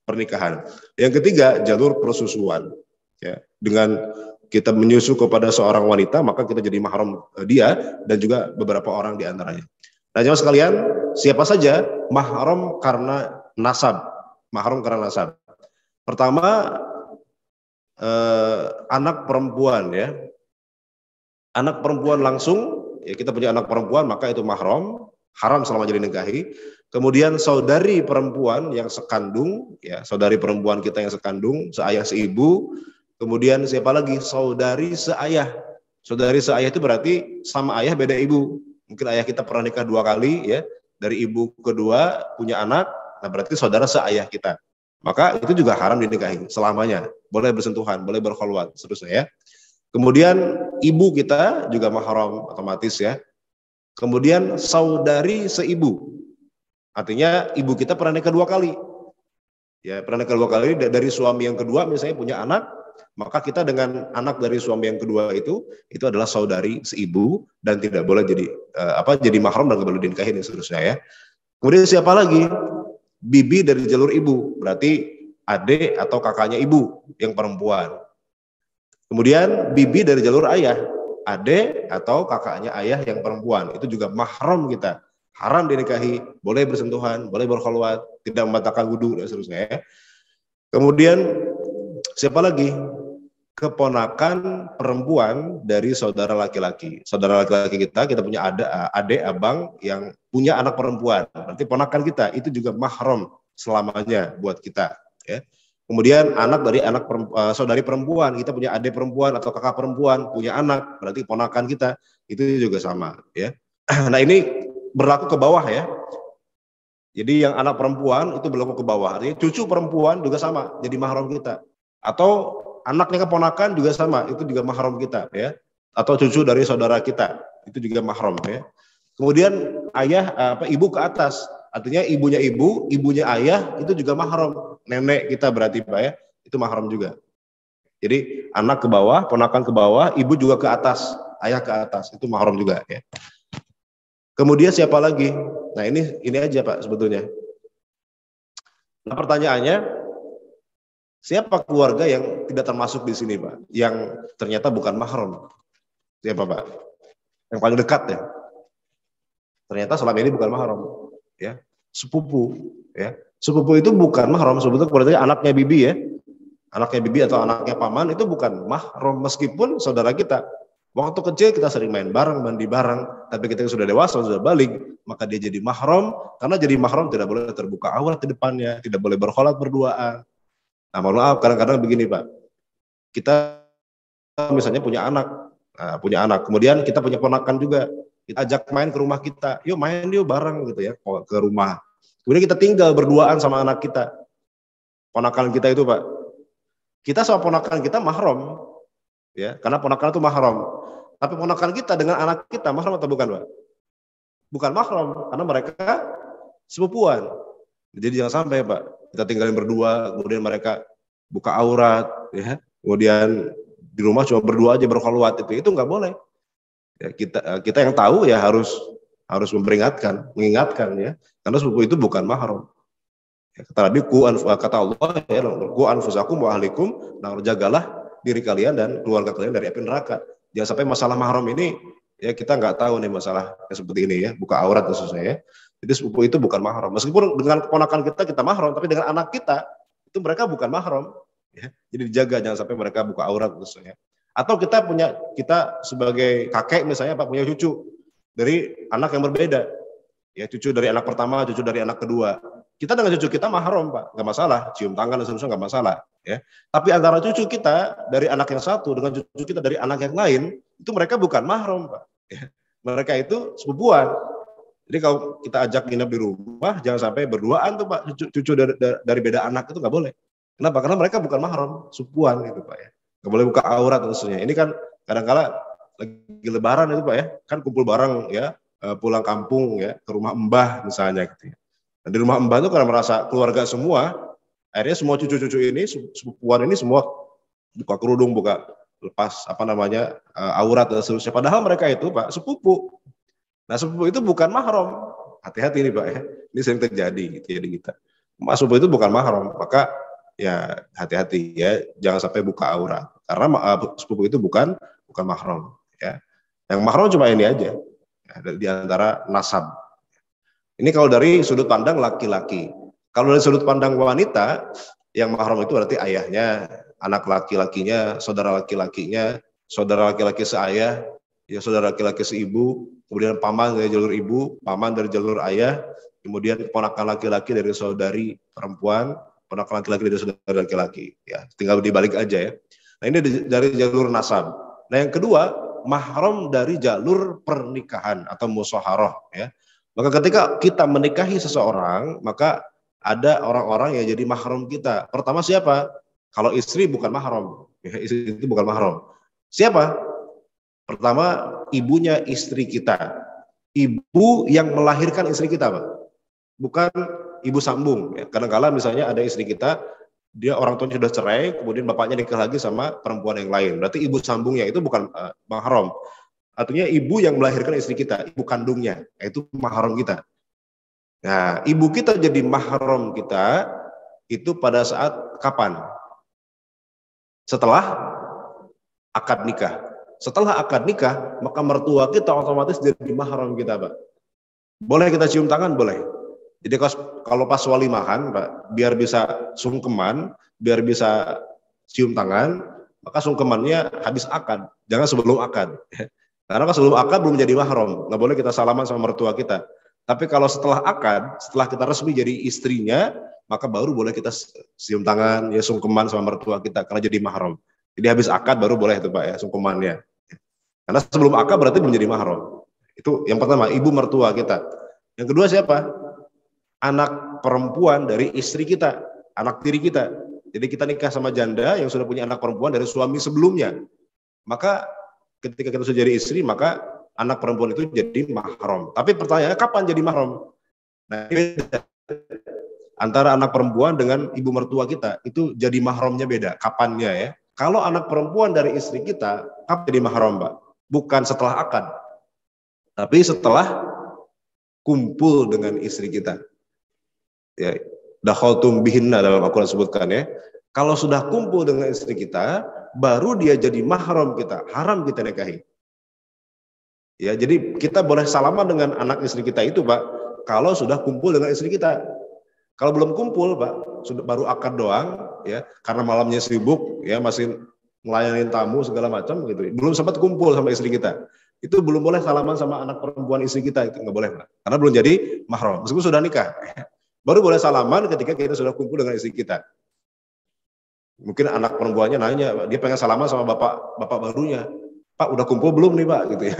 pernikahan. Yang ketiga, jalur persusuan. Ya, dengan kita menyusu kepada seorang wanita, maka kita jadi mahram dia dan juga beberapa orang di antaranya. Nah, jemaah sekalian, siapa saja mahram karena nasab? Mahram karena nasab. Pertama, anak perempuan ya. Anak perempuan langsung, ya kita punya anak perempuan, maka itu mahram, haram selama jadi nikahi. Kemudian saudari perempuan yang sekandung, ya saudari perempuan kita yang sekandung, seayah seibu. Kemudian siapa lagi? Saudari seayah. Saudari seayah itu berarti sama ayah beda ibu. Mungkin ayah kita pernah nikah 2 kali ya, dari ibu kedua punya anak, nah berarti saudara seayah kita. Maka itu juga haram dinikahi selamanya. Boleh bersentuhan, boleh berkhulwat, seterusnya ya. Kemudian ibu kita juga mahram otomatis ya. Kemudian saudari seibu. Artinya ibu kita pernah nikah 2 kali. Ya, pernah nikah 2 kali dari suami yang kedua misalnya punya anak, maka kita dengan anak dari suami yang kedua itu adalah saudari seibu dan tidak boleh jadi mahram dan tidak boleh dinikahi dan seterusnya ya. Kemudian siapa lagi? Bibi dari jalur ibu, berarti adik atau kakaknya ibu yang perempuan. Kemudian bibi dari jalur ayah, adik atau kakaknya ayah yang perempuan, itu juga mahram kita. Haram dinikahi, boleh bersentuhan, boleh berkhulwat, tidak membatalkan wudu dan seterusnya ya. Kemudian siapa lagi? Keponakan perempuan dari saudara laki-laki. Saudara laki-laki kita punya adik, abang yang punya anak perempuan. Berarti ponakan kita itu juga mahram selamanya buat kita. Ya. Kemudian anak dari saudari perempuan, kita punya adik perempuan atau kakak perempuan punya anak, berarti ponakan kita itu juga sama. Ya. Nah ini berlaku ke bawah ya. Jadi yang anak perempuan itu berlaku ke bawah. Artinya cucu perempuan juga sama, jadi mahram kita. Atau anaknya keponakan juga sama, itu juga mahram kita ya. Atau cucu dari saudara kita, itu juga mahram ya. Kemudian ibu ke atas, artinya ibunya ibu, ibunya ayah itu juga mahram. Nenek kita berarti Pak ya, itu mahram juga. Jadi anak ke bawah, ponakan ke bawah, ibu juga ke atas, ayah ke atas, itu mahram juga ya. Kemudian siapa lagi? Nah ini aja Pak sebetulnya. Nah pertanyaannya, siapa keluarga yang tidak termasuk di sini Pak? Yang ternyata bukan mahram. Siapa Pak? Yang paling dekat ya. Ternyata selama ini bukan mahram. Ya, sepupu. Ya, sepupu itu bukan mahram. Sebetulnya berarti anaknya bibi ya. Anaknya bibi atau anaknya paman itu bukan mahram meskipun saudara kita. Waktu kecil kita sering main bareng, mandi bareng, tapi ketika sudah dewasa, sudah balik, maka dia jadi mahram. Karena jadi mahram tidak boleh terbuka aurat di depannya, tidak boleh berkholat berduaan. Nah, mohon maaf, kadang-kadang begini Pak, kita misalnya punya anak, kemudian kita punya ponakan juga, kita ajak main ke rumah kita, yuk main yuk bareng gitu ya, ke rumah. Kemudian kita tinggal berduaan sama anak kita, ponakan kita itu Pak, kita sama ponakan kita mahram, ya, karena ponakan itu mahram. Tapi ponakan kita dengan anak kita mahram atau bukan Pak? Bukan mahram, karena mereka sepupuan. Jadi jangan sampai Pak, kita tinggalin berdua, kemudian mereka buka aurat, ya, kemudian di rumah cuma berdua aja berkhulwat, itu nggak boleh. Ya, kita yang tahu ya harus mengingatkan ya, karena sepupu itu bukan mahram. Ya, kata Nabi, kata Allah ya, ku anfusakum wa ahlikum, nah jagalah diri kalian dan keluarga kalian dari api neraka. Jangan sampai masalah mahram ini Ya kita nggak tahu nih masalah yang seperti ini ya, buka aurat khususnya ya. Jadi sepupu itu bukan mahram. Meskipun dengan keponakan kita mahram, tapi dengan anak kita itu mereka bukan mahram. Ya. Jadi dijaga jangan sampai mereka buka aurat khususnya. Atau kita sebagai kakek misalnya Pak punya cucu dari anak yang berbeda. Ya, cucu dari anak pertama, cucu dari anak kedua. Kita dengan cucu kita mahram, Pak, nggak masalah. Cium tangan dan seterusnya nggak masalah. Ya. Tapi antara cucu kita dari anak yang satu dengan cucu kita dari anak yang lain, itu mereka bukan mahram, Pak. Ya. Mereka itu sepupuan. Jadi kalau kita ajak nginep di rumah, jangan sampai berduaan tuh, Pak. Cucu dari beda anak itu nggak boleh. Kenapa? Karena mereka bukan mahram, sepupuan gitu, Pak ya. Nggak boleh buka aurat khususnya. Ini kan kadang-kala lagi lebaran itu, Pak ya. Kan kumpul bareng ya, pulang kampung ya ke rumah mbah misalnya gitu ya. Nah, di rumah mbah itu karena merasa keluarga semua, akhirnya semua cucu-cucu ini sepupuan ini semua buka kerudung, buka lepas aurat dan seterusnya. Padahal mereka itu Pak sepupu. Nah sepupu itu bukan mahram. Hati-hati nih Pak ya. Ini sering terjadi gitu ya di kita. Mas sepupu itu bukan mahram, maka ya hati-hati ya, jangan sampai buka aurat. Karena sepupu itu bukan mahram ya. Yang mahram cuma ini aja. Di antara nasab. Ini kalau dari sudut pandang laki-laki. Kalau dari sudut pandang wanita, yang mahram itu berarti ayahnya, anak laki-lakinya, saudara laki-lakinya, saudara laki-laki seayah, ya saudara laki-laki seibu, kemudian paman dari jalur ibu, paman dari jalur ayah, kemudian ponakan laki-laki dari saudari perempuan, ponakan laki-laki dari saudara laki-laki. Ya, tinggal dibalik aja ya. Nah ini dari jalur nasab. Nah yang kedua, mahram dari jalur pernikahan atau musyawarah ya. Maka ketika kita menikahi seseorang, maka ada orang-orang yang jadi mahram kita. Pertama siapa? Kalau istri bukan mahram, ya, istri itu bukan mahram. Siapa? Pertama ibunya istri kita. Ibu yang melahirkan istri kita, Pak. Bukan ibu sambung. Ya. Kadang-kala misalnya ada istri kita, dia orang tuanya sudah cerai, kemudian bapaknya nikah lagi sama perempuan yang lain. Berarti ibu sambungnya itu bukan mahram. Artinya ibu yang melahirkan istri kita, ibu kandungnya, itu mahram kita. Nah, ibu kita jadi mahram kita itu pada saat kapan? Setelah akad nikah. Setelah akad nikah, maka mertua kita otomatis jadi mahram kita, Pak. Boleh kita cium tangan? Boleh. Jadi kalau pas walimahan, Pak, biar bisa sungkeman, biar bisa cium tangan, maka sungkemannya habis akad, jangan sebelum akad. Karena sebelum akad belum jadi mahram, nggak boleh kita salaman sama mertua kita. Tapi kalau setelah akad, setelah kita resmi jadi istrinya, maka baru boleh kita cium tangan, ya sungkeman sama mertua kita, karena jadi mahram. Jadi habis akad baru boleh itu Pak ya, sungkemannya. Karena sebelum akad berarti belum jadi mahram. Itu yang pertama, ibu mertua kita. Yang kedua siapa? Anak perempuan dari istri kita, anak tiri kita. Jadi kita nikah sama janda yang sudah punya anak perempuan dari suami sebelumnya. Maka ketika kita sudah jadi istri, maka anak perempuan itu jadi mahram. Tapi pertanyaannya kapan jadi mahram? Nah, ini beda. Antara anak perempuan dengan ibu mertua kita, itu jadi mahramnya beda. Kapannya ya? Kalau anak perempuan dari istri kita, kapan jadi mahram, Pak? Bukan setelah akad, tapi setelah kumpul dengan istri kita. Ya, dakhaltum bihinna dalam Al-Quran sebutkan ya. Kalau sudah kumpul dengan istri kita, baru dia jadi mahram kita, haram kita nikahi. Ya, jadi kita boleh salaman dengan anak istri kita itu, Pak, kalau sudah kumpul dengan istri kita. Kalau belum kumpul, Pak, sudah baru akad doang, ya, karena malamnya sibuk, ya, masih melayani tamu segala macam gitu. Belum sempat kumpul sama istri kita. Itu belum boleh salaman sama anak perempuan istri kita, itu nggak boleh, Pak. Karena belum jadi mahram, meskipun sudah nikah. Baru boleh salaman ketika kita sudah kumpul dengan istri kita. Mungkin anak perempuannya nanya, dia pengen salaman sama bapak barunya. Pak, udah kumpul belum nih, Pak? Gitu ya.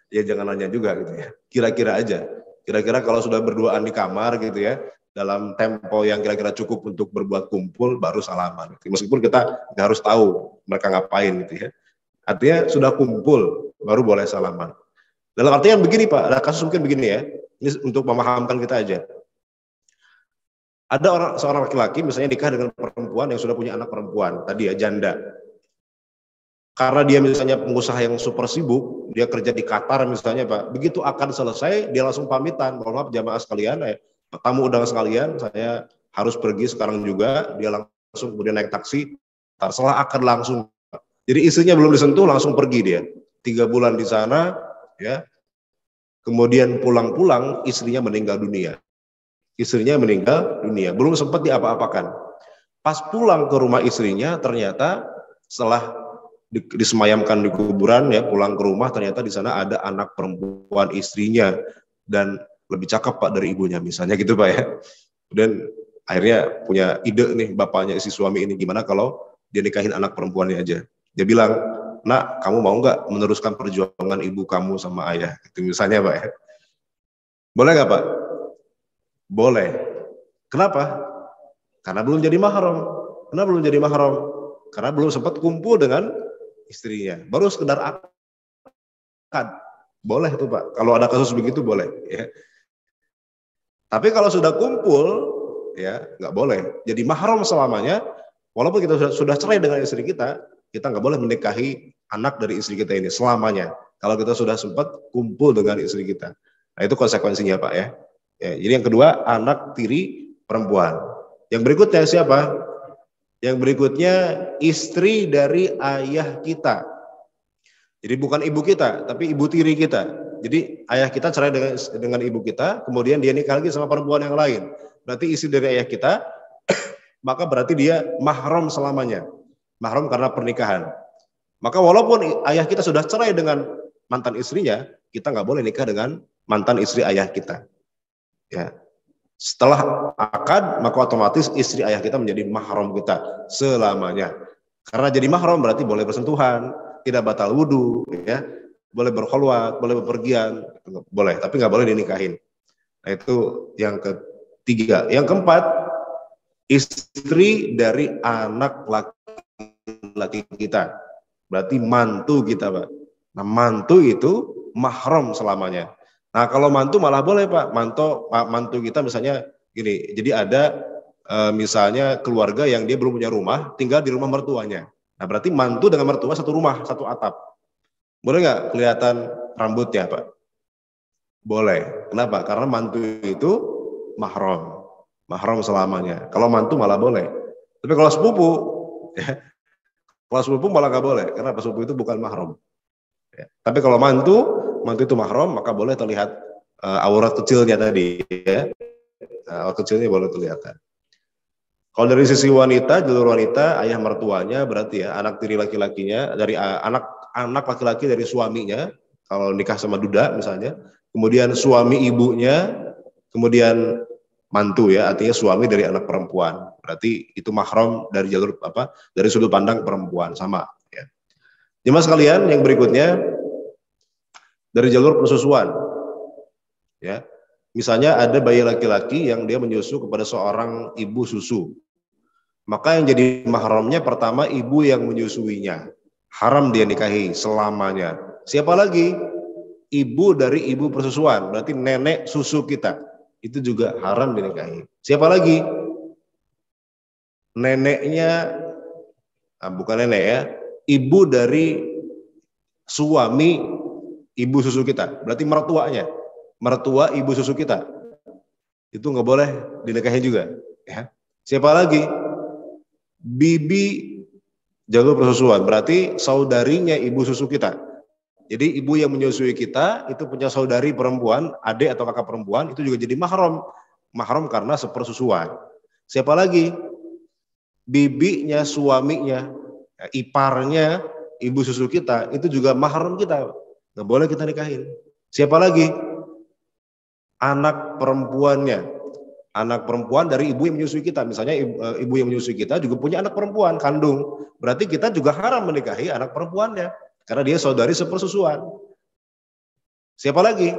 Ya jangan nanya juga gitu ya. Kira-kira aja. Kira-kira kalau sudah berduaan di kamar gitu ya, dalam tempo yang kira-kira cukup untuk berbuat kumpul, baru salaman. Meskipun kita nggak harus tahu mereka ngapain gitu ya. Artinya sudah kumpul, baru boleh salaman. Dalam artian begini Pak, ada kasus mungkin begini ya. Ini untuk memahamkan kita aja. Ada seorang laki-laki misalnya nikah dengan perempuan yang sudah punya anak perempuan, tadi ya janda. Karena dia misalnya pengusaha yang super sibuk, dia kerja di Qatar misalnya Pak, begitu akan selesai, dia langsung pamitan, mohon maaf jamaah sekalian, tamu undangan sekalian, saya harus pergi sekarang juga, dia langsung kemudian naik taksi, setelah akan langsung. Jadi istrinya belum disentuh, langsung pergi dia. 3 bulan di sana, ya. Kemudian pulang-pulang istrinya meninggal dunia. Istrinya meninggal dunia, belum sempat diapa-apakan. Pas pulang ke rumah istrinya, ternyata setelah disemayamkan di kuburan, ya pulang ke rumah, ternyata di sana ada anak perempuan istrinya dan lebih cakep Pak dari ibunya, misalnya gitu Pak ya. Dan akhirnya punya ide nih bapaknya si suami ini, gimana kalau dia nikahin anak perempuannya aja. Dia bilang, nak kamu mau nggak meneruskan perjuangan ibu kamu sama ayah? Itu misalnya Pak ya. Boleh nggak Pak? Boleh. Kenapa? Karena belum jadi mahram. Kenapa belum jadi mahram? Karena belum sempat kumpul dengan istrinya. Baru sekedar akad. Boleh tuh Pak. Kalau ada kasus begitu boleh. Ya. Tapi kalau sudah kumpul, ya nggak boleh. Jadi mahram selamanya. Walaupun kita sudah cerai dengan istri kita nggak boleh menikahi anak dari istri kita ini selamanya. Kalau kita sudah sempat kumpul dengan istri kita. Nah itu konsekuensinya Pak ya. Ya, jadi yang kedua, anak tiri perempuan. Yang berikutnya siapa? Yang berikutnya istri dari ayah kita. Jadi bukan ibu kita, tapi ibu tiri kita. Jadi ayah kita cerai dengan ibu kita, kemudian dia nikah lagi sama perempuan yang lain. Berarti istri dari ayah kita, maka berarti dia mahram selamanya. Mahram karena pernikahan. Maka walaupun ayah kita sudah cerai dengan mantan istrinya, kita nggak boleh nikah dengan mantan istri ayah kita. Ya. Setelah akad, maka otomatis istri ayah kita menjadi mahram kita selamanya. Karena jadi mahram berarti boleh bersentuhan, tidak batal wudhu, ya, boleh berkholwat, boleh bepergian, boleh, tapi nggak boleh dinikahin. Nah itu yang ketiga. Yang keempat, istri dari anak laki-laki kita, berarti mantu kita Pak. Nah mantu itu mahram selamanya. Nah kalau mantu malah boleh Pak, mantu kita misalnya gini, jadi ada misalnya keluarga yang dia belum punya rumah, tinggal di rumah mertuanya. Nah berarti mantu dengan mertua satu rumah, satu atap. Boleh nggak kelihatan rambutnya Pak? Boleh. Kenapa? Karena mantu itu mahram, mahram selamanya. Kalau mantu malah boleh. Tapi kalau sepupu, ya, kalau sepupu malah nggak boleh, karena sepupu itu bukan mahram. Ya. Tapi kalau mantu itu mahram, maka boleh terlihat aurat kecilnya tadi, ya. Aurat kecilnya boleh kelihatan. Kalau dari sisi wanita, jalur wanita, ayah mertuanya berarti ya anak tiri laki-lakinya, dari anak laki-laki dari suaminya, kalau nikah sama duda misalnya, kemudian suami ibunya, kemudian mantu ya, artinya suami dari anak perempuan. Berarti itu mahram dari jalur apa? Dari sudut pandang perempuan sama. Ya. Jemaah sekalian, yang berikutnya dari jalur persusuan, ya. Misalnya ada bayi laki-laki yang dia menyusu kepada seorang ibu susu, maka yang jadi mahramnya pertama ibu yang menyusuinya, haram dia nikahi selamanya. Siapa lagi? Ibu dari ibu persusuan, berarti nenek susu kita, itu juga haram dinikahi. Siapa lagi? Neneknya, bukan nenek ya, ibu dari suami ibu susu kita, berarti mertuanya, mertua ibu susu kita, itu nggak boleh dinikahin juga. Ya. Siapa lagi? Bibi jalur persusuan, berarti saudarinya ibu susu kita. Jadi ibu yang menyusui kita itu punya saudari perempuan, adik atau kakak perempuan, itu juga jadi mahram, mahram karena sepersusuan. Siapa lagi? Bibinya suaminya, iparnya ibu susu kita, itu juga mahram kita. Nggak boleh kita nikahin. Siapa lagi? Anak perempuannya. Anak perempuan dari ibu yang menyusui kita. Misalnya ibu yang menyusui kita juga punya anak perempuan kandung. Berarti kita juga haram menikahi anak perempuannya. Karena dia saudari sepersusuan. Siapa lagi?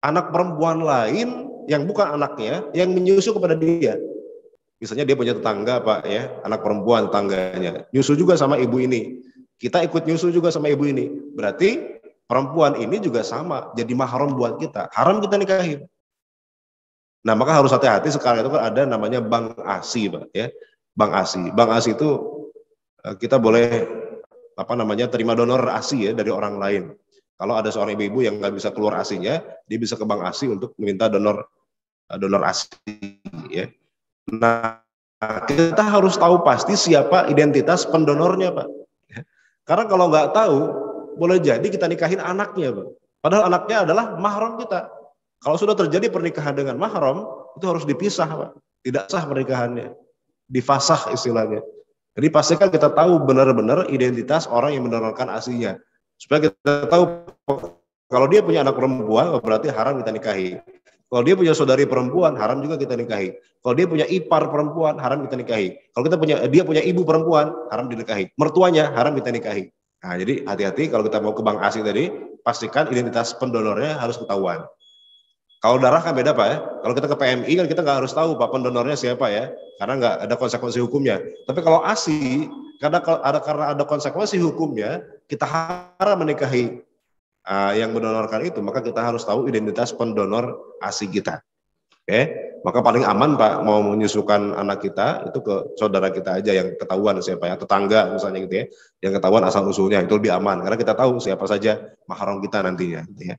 Anak perempuan lain yang bukan anaknya yang menyusu kepada dia. Misalnya dia punya tetangga Pak ya, anak perempuan tetangganya. Nyusu juga sama ibu ini. Kita ikut nyusu juga sama ibu ini. Berarti perempuan ini juga sama, jadi mahram buat kita. Haram kita nikahin. Nah, maka harus hati-hati, sekarang itu kan ada namanya bank ASI, Pak ya. Bank ASI. Bank ASI itu kita boleh terima donor ASI ya dari orang lain. Kalau ada seorang ibu-ibu yang nggak bisa keluar ASI-nya, dia bisa ke bank ASI untuk meminta donor ASI ya. Nah, kita harus tahu pasti siapa identitas pendonornya, Pak. Karena kalau nggak tahu, boleh jadi kita nikahin anaknya, Pak. Padahal anaknya adalah mahram kita. Kalau sudah terjadi pernikahan dengan mahram, itu harus dipisah, Pak. Tidak sah pernikahannya. Difasah istilahnya. Jadi pastikan kita tahu benar-benar identitas orang yang mendonorkan ASI-nya. Supaya kita tahu kalau dia punya anak perempuan, berarti haram kita nikahi. Kalau dia punya saudari perempuan, haram juga kita nikahi. Kalau dia punya ipar perempuan, haram kita nikahi. Kalau dia punya ibu perempuan, haram dinikahi. Mertuanya haram kita nikahi. Nah, jadi hati-hati kalau kita mau ke bank ASI tadi, pastikan identitas pendonornya harus ketahuan. Kalau darah kan beda, Pak ya. Kalau kita ke PMI kan kita nggak harus tahu Pak pendonornya siapa ya, karena nggak ada konsekuensi hukumnya. Tapi kalau ASI, karena ada konsekuensi hukumnya, kita haram menikahi yang mendonorkan itu, maka kita harus tahu identitas pendonor ASI kita. Oke, maka paling aman Pak mau menyusukan anak kita itu ke saudara kita aja yang ketahuan siapa ya, tetangga misalnya gitu ya, yang ketahuan asal usulnya, itu lebih aman karena kita tahu siapa saja mahram kita nantinya gitu ya.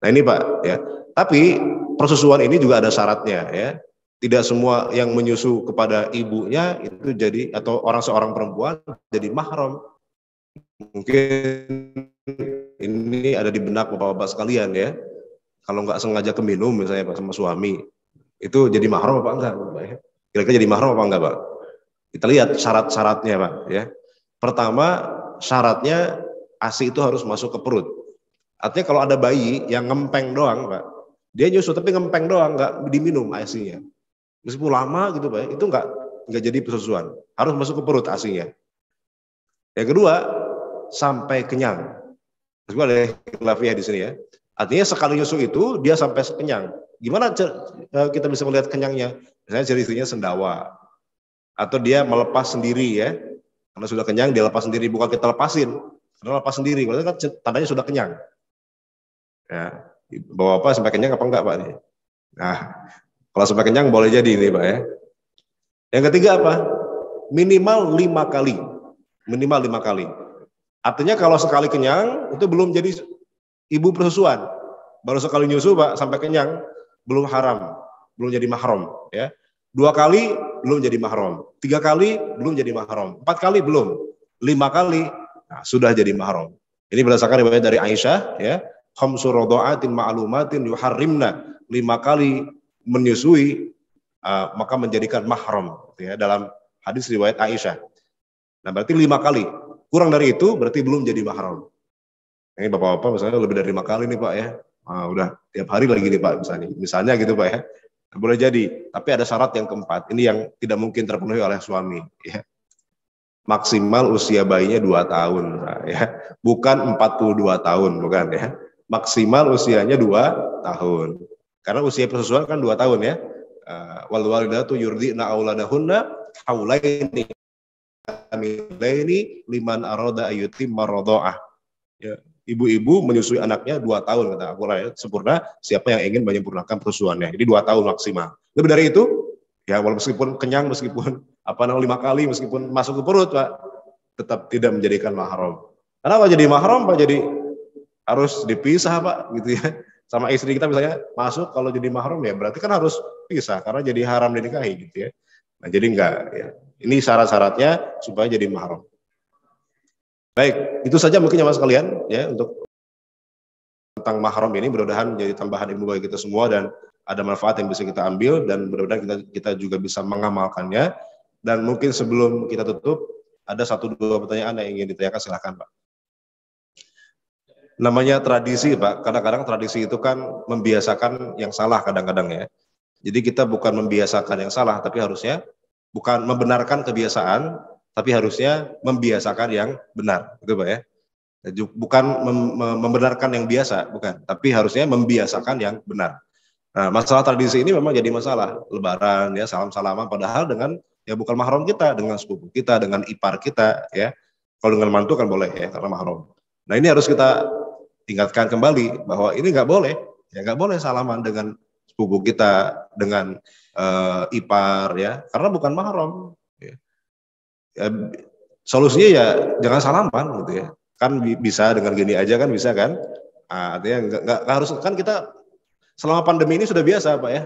Nah ini Pak ya, tapi persusuan ini juga ada syaratnya ya. Tidak semua yang menyusu kepada ibunya itu jadi, atau seorang perempuan jadi mahram. Mungkin ini ada di benak bapak-bapak sekalian ya. Kalau nggak sengaja keminum misalnya Pak sama suami, itu jadi mahram apa enggak Pak ya? Kira-kira jadi mahram apa enggak Pak? Kita lihat syarat-syaratnya Pak ya. Pertama, syaratnya ASI itu harus masuk ke perut. Artinya kalau ada bayi yang ngempeng doang Pak, dia nyusu tapi ngempeng doang, nggak diminum ASI-nya. Meskipun lama gitu Pak, itu nggak jadi persusuan. Harus masuk ke perut ASI-nya. Yang kedua, sampai kenyang. Meskipun ada khilafiyah di sini ya. Artinya sekali nyusu itu dia sampai kenyang. Gimana kita bisa melihat kenyangnya? Misalnya ciri-cirinya sendawa. Atau dia melepas sendiri ya. Karena sudah kenyang dia lepas sendiri, bukan kita lepasin. Karena lepas sendiri, berarti kan tandanya sudah kenyang. Ya, bawa apa sampai kenyang apa enggak Pak? Nah, kalau sampai kenyang boleh jadi ini Pak ya. Yang ketiga apa? Minimal 5 kali. Minimal 5 kali. Artinya kalau sekali kenyang itu belum jadi ibu persusuan. Baru sekali nyusu Pak sampai kenyang belum haram, belum jadi mahram ya. 2 kali belum jadi mahram. 3 kali belum jadi mahram. 4 kali belum. 5 kali nah, sudah jadi mahram. Ini berdasarkan riwayat dari Aisyah ya. Khamsu radha'atin ma'lumatin yuharrimna. 5 kali menyusui maka menjadikan mahram ya, dalam hadis riwayat Aisyah. Nah, berarti 5 kali. Kurang dari itu berarti belum jadi mahram. Ini bapak-bapak misalnya lebih dari 5 kali nih Pak ya. Udah tiap hari lagi nih Pak misalnya gitu Pak ya. Nah, boleh jadi. Tapi ada syarat yang keempat. Ini yang tidak mungkin terpenuhi oleh suami ya. Maksimal usia bayinya 2 tahun Pak, ya. Bukan 42 tahun bukan ya. Maksimal usianya 2 tahun. Karena usia persusuan kan 2 tahun ya. Wal walidatu yurdina auladahunna haulaini kamilaini liman arada ayyutimma radha'ah. Ya, ibu-ibu menyusui anaknya 2 tahun kata Al-Qur'an ya, sempurna siapa yang ingin menyempurnakan persusuannya. Jadi 2 tahun maksimal. Lebih dari itu ya meskipun kenyang, meskipun 5 kali, meskipun masuk ke perut Pak, tetap tidak menjadikan mahram. Kenapa jadi mahram Pak? Jadi harus dipisah Pak gitu ya. Sama istri kita misalnya masuk kalau jadi mahram ya berarti kan harus pisah karena jadi haram dinikahi gitu ya. Nah, jadi enggak ya. Ini syarat-syaratnya supaya jadi mahram. Baik, itu saja mungkin Mas sekalian ya untuk tentang mahram ini, mudah-mudahan menjadi tambahan ilmu bagi kita semua dan ada manfaat yang bisa kita ambil dan mudah-mudahan kita juga bisa mengamalkannya. Dan mungkin sebelum kita tutup ada 1-2 pertanyaan yang ingin ditanyakan, silakan Pak. Namanya tradisi Pak, kadang-kadang tradisi itu kan membiasakan yang salah kadang-kadang ya. Jadi kita bukan membiasakan yang salah, tapi harusnya bukan membenarkan kebiasaan, tapi harusnya membiasakan yang benar, gitu Pak ya. Bukan membenarkan yang biasa, bukan, tapi harusnya membiasakan yang benar. Nah, masalah tradisi ini memang jadi masalah. Lebaran ya, salam-salaman padahal dengan ya bukan mahram kita, dengan sepupu kita, dengan ipar kita ya. Kalau dengan mantu kan boleh ya karena mahram. Nah, ini harus kita ingatkan kembali bahwa ini nggak boleh, ya nggak boleh salaman dengan sepupu kita, dengan ipar ya, karena bukan mahram. Ya. Ya, solusinya ya jangan salaman gitu ya. Kan bisa dengan gini aja kan bisa kan? Artinya nggak harus, kan kita selama pandemi ini sudah biasa Pak ya.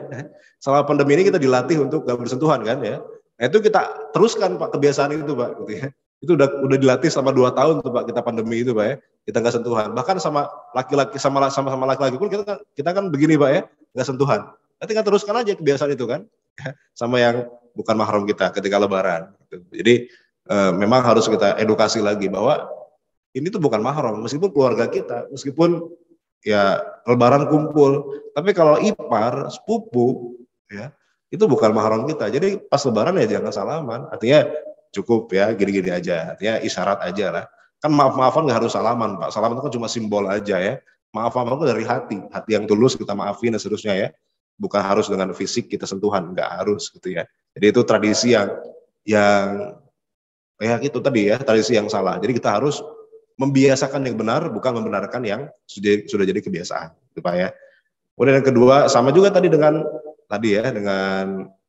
Selama pandemi ini kita dilatih untuk nggak bersentuhan kan ya. Nah, itu kita teruskan Pak kebiasaan itu Pak gitu ya. Itu udah dilatih selama 2 tahun tuh Pak, kita pandemi itu Pak ya. Kita nggak sentuhan. Bahkan sama laki-laki sama laki-laki pun kita kan begini Pak ya, nggak sentuhan. Nanti kan teruskan aja kebiasaan itu kan. Sama yang bukan mahram kita ketika lebaran. Jadi memang harus kita edukasi lagi bahwa ini tuh bukan mahram, meskipun keluarga kita, meskipun ya lebaran kumpul, tapi kalau ipar, sepupu, ya itu bukan mahram kita. Jadi pas lebaran ya jangan salaman. Artinya cukup ya gini-gini aja, artinya isyarat aja lah. Kan maaf-maafan nggak harus salaman Pak. Salaman itu kan cuma simbol aja ya. Maaf-maafan itu dari hati yang tulus kita maafin dan seterusnya ya. Bukan harus dengan fisik kita sentuhan, nggak harus gitu ya. Jadi itu tradisi yang ya itu tadi ya, tradisi yang salah. Jadi kita harus membiasakan yang benar, bukan membenarkan yang sudah jadi kebiasaan, gitu Pak ya. Kemudian yang kedua, sama juga tadi dengan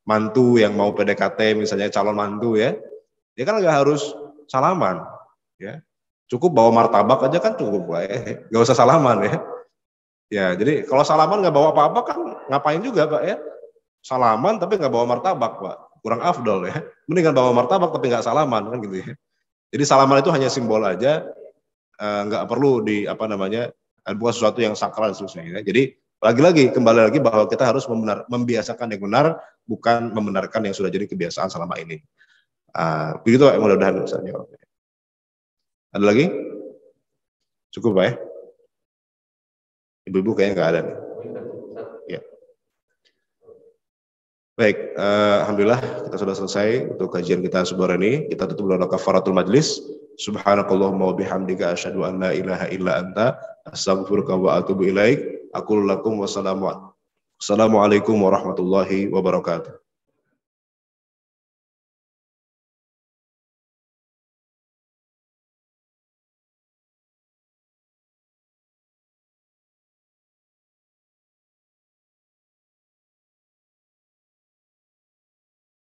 mantu yang mau PDKT, misalnya calon mantu ya, dia kan nggak harus salaman, ya. Cukup bawa martabak aja kan cukup Pak ya, nggak usah salaman ya. Ya, jadi kalau salaman nggak bawa apa-apa kan ngapain juga Pak ya? Salaman tapi nggak bawa martabak Pak, kurang afdol ya. Mendingan bawa martabak tapi nggak salaman kan gitu ya. Jadi salaman itu hanya simbol aja, nggak perlu bukan sesuatu yang sakral dan seterusnya. Jadi lagi-lagi kembali lagi bahwa kita harus membiasakan yang benar, bukan membenarkan yang sudah jadi kebiasaan selama ini. Begitu mudah-mudahan misalnya. Ada lagi? Cukup Pak ya? Ibu-ibu kayaknya nggak ada nih. Ya. Baik, alhamdulillah kita sudah selesai untuk kajian kita sore ini. Kita tutup dengan kafaratul majlis. Subhanakallahumma wa bihamdika asyhadu an la ilaha illa anta astaghfiruka wa atubu ilaik. Aqulu lakum wassalamu alaikum warahmatullahi wabarakatuh.